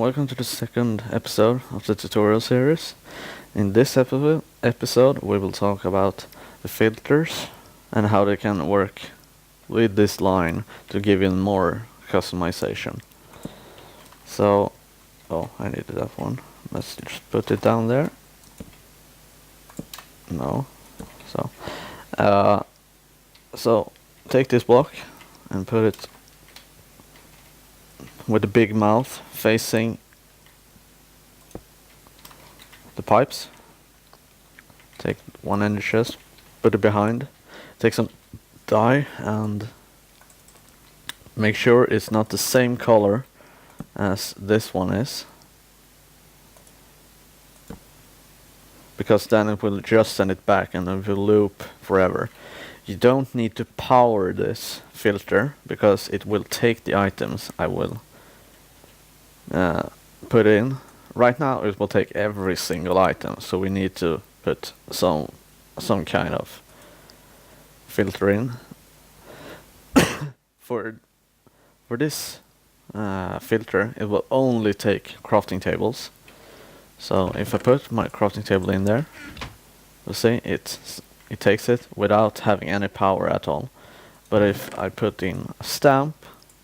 welcome to the second episode of the tutorial series. In this episode we will talk about the filters and how they can work with this line to give you more customization. So, I needed that one. Let's just put it down there. No. So take this block and put it with the big mouth facing the pipes. Take one end of the chest, put it behind. Take some dye and make sure it's not the same color as this one is, because then it will just send it back and it will loop forever. You don't need to power this filter because it will take the items I will put in. Right now it will take every single item, so we need to put some kind of filter in. For this filter, it will only take crafting tables. So if I put my crafting table in there, you'll see it takes it without having any power at all. But if I put in a stamp,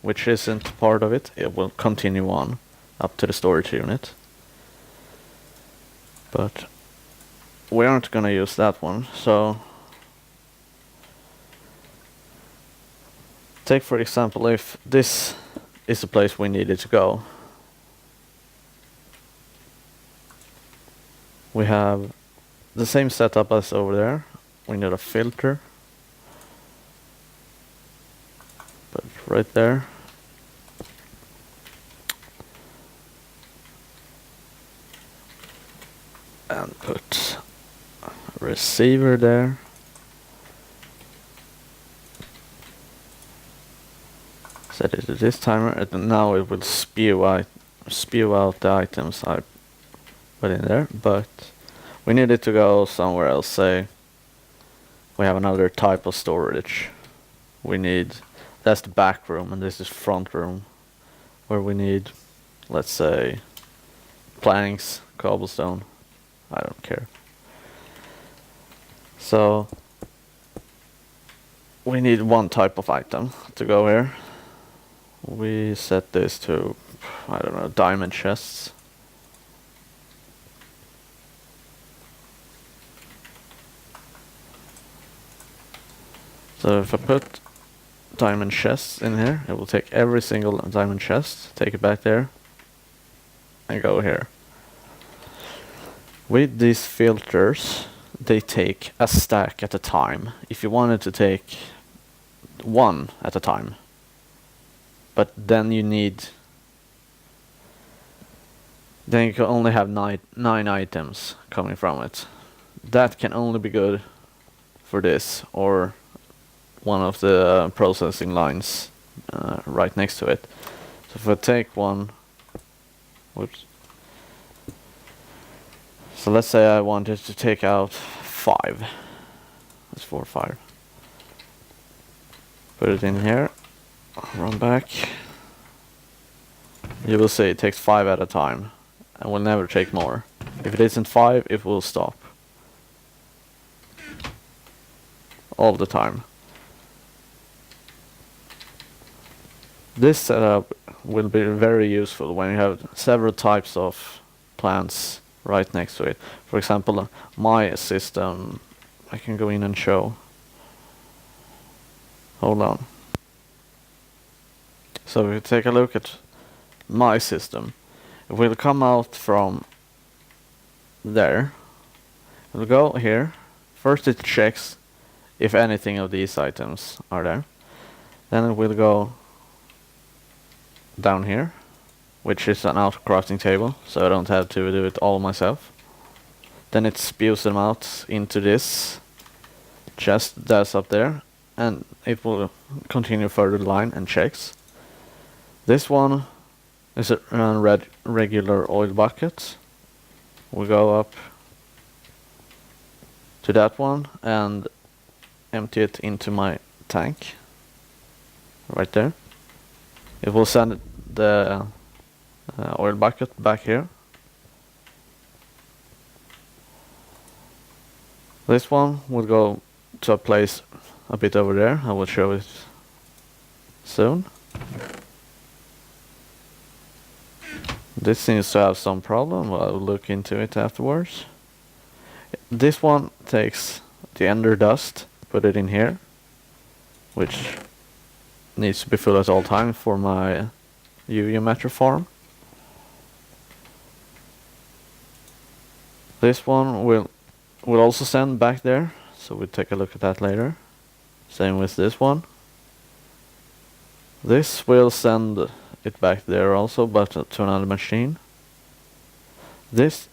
which isn't part of it, it will continue on up to the storage unit. But we aren't gonna use that one, so take for example if this is the place we needed to go. We have the same setup as over there. We need a filter. Put it right there. And put a receiver there. Set it to this timer, and now it will spew out the items I put in there. But we need it to go somewhere else. Say we have another type of storage. That's the back room, and this is front room, where we need, let's say, planks, cobblestone. I don't care. So we need one type of item to go here. We set this to, I don't know, diamond chests. So if I put diamond chests in here, it will take every single diamond chest, take it back there, and go here. With these filters, they take a stack at a time. If you wanted to take one at a time, but then you can only have nine items coming from it. That can only be good for this or one of the processing lines right next to it. So if I take one, whoops. So let's say I wanted to take out 5. That's 4 or 5. Put it in here. Run back. You will see it takes 5 at a time, and will never take more. If it isn't 5, it will stop. All the time. This setup will be very useful when you have several types of plants right next to it. For example, my system, I can go in and show. Hold on. So if you take a look at my system, it will come out from there. It will go here. First it checks if anything of these items are there. Then it will go down here, which is an auto crafting table, so I don't have to do it all myself. Then it spews them out into this chest that's up there, and it will continue further the line and checks. This one is a regular oil bucket. We go up to that one and empty it into my tank right there. It will send the oil bucket back here. This one will go to a place a bit over there. I will show it soon. This seems to have some problem. I'll look into it afterwards. This one takes the ender dust, put it in here, which needs to be filled at all times for my UV matter farm. This one will also send back there, so we'll take a look at that later. Same with this one. This will send it back there also, but to another machine. This...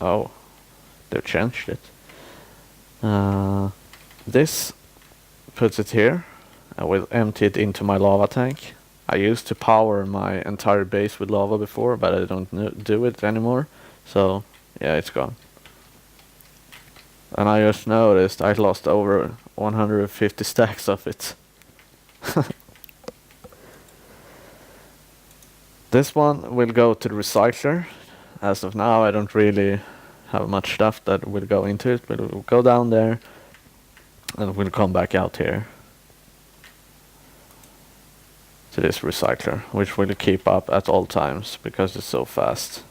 oh, they've changed it. This puts it here. I will empty it into my lava tank. I used to power my entire base with lava before, but I don't do it anymore. So, yeah, it's gone. And I just noticed I lost over 150 stacks of it. This one will go to the recycler. As of now, I don't really have much stuff that will go into it, but it will go down there and it will come back out here to this recycler, which will keep up at all times because it's so fast.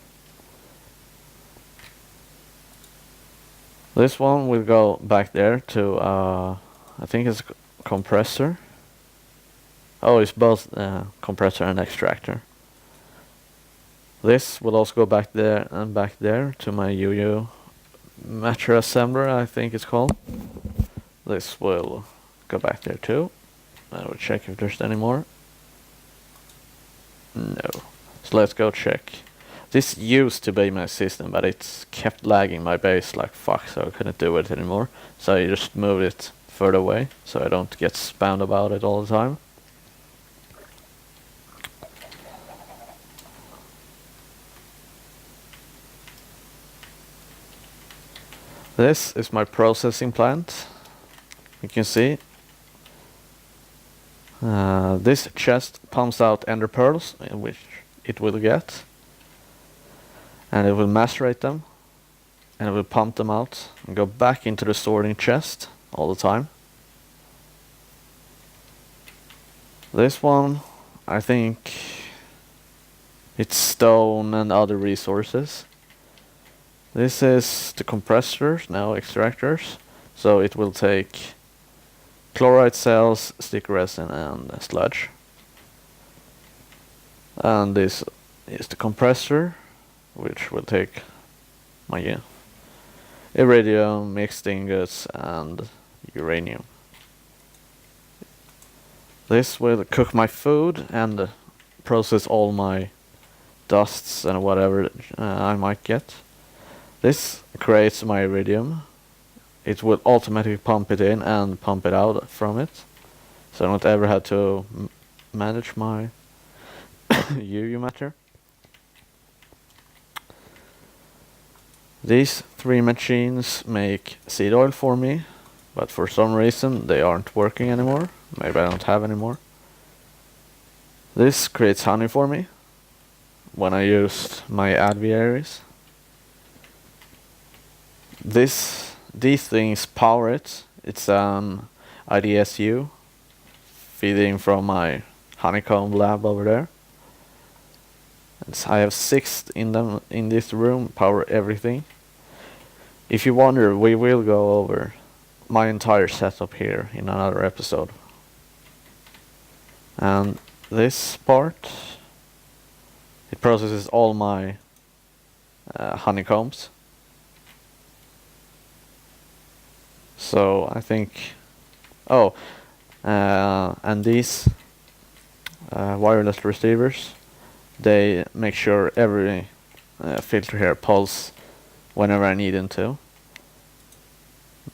This one will go back there to, I think it's a compressor. Oh, it's both compressor and extractor. This will also go back there and back there to my UU matter assembler, I think it's called. This will go back there too. I will check if there's any more. No. So let's go check. This used to be my system, but it's kept lagging my base like fuck, so I couldn't do it anymore. So I just moved it further away, so I don't get spammed about it all the time. This is my processing plant. You can see. This chest pumps out ender pearls, which it will get. And it will macerate them. And it will pump them out and go back into the sorting chest all the time. This one, I think it's stone and other resources. This is the compressors, now extractors. So it will take chloride cells, stick resin and sludge. And this is the compressor, which will take my iridium, mixed ingots and uranium. This will cook my food and process all my dusts and whatever I might get. This creates my iridium. It will automatically pump it in and pump it out from it. So I don't ever have to manage my UU matter. These three machines make seed oil for me, but for some reason they aren't working anymore. Maybe I don't have any more. This creates honey for me when I used my aviaries. These things power it. It's an IDSU feeding from my honeycomb lab over there. I have 6 in them in this room, power everything. If you wonder, we will go over my entire setup here in another episode. And this part, it processes all my honeycombs. So I think, and these wireless receivers, they make sure every filter here pulse whenever I need them to.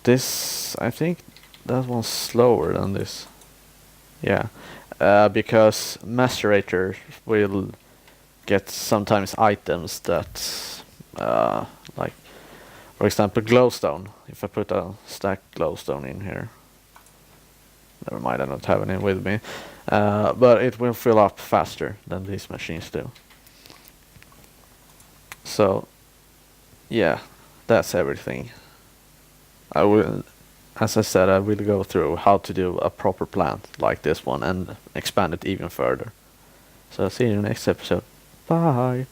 This, I think that one's slower than this. Yeah, because macerators will get sometimes items that, like, for example, glowstone. If I put a stacked glowstone in here, Never mind, I don't have any with me. But it will fill up faster than these machines do. So, yeah, that's everything. I will, as I said, I will go through how to do a proper plant like this one and expand it even further. So see you in the next episode. Bye!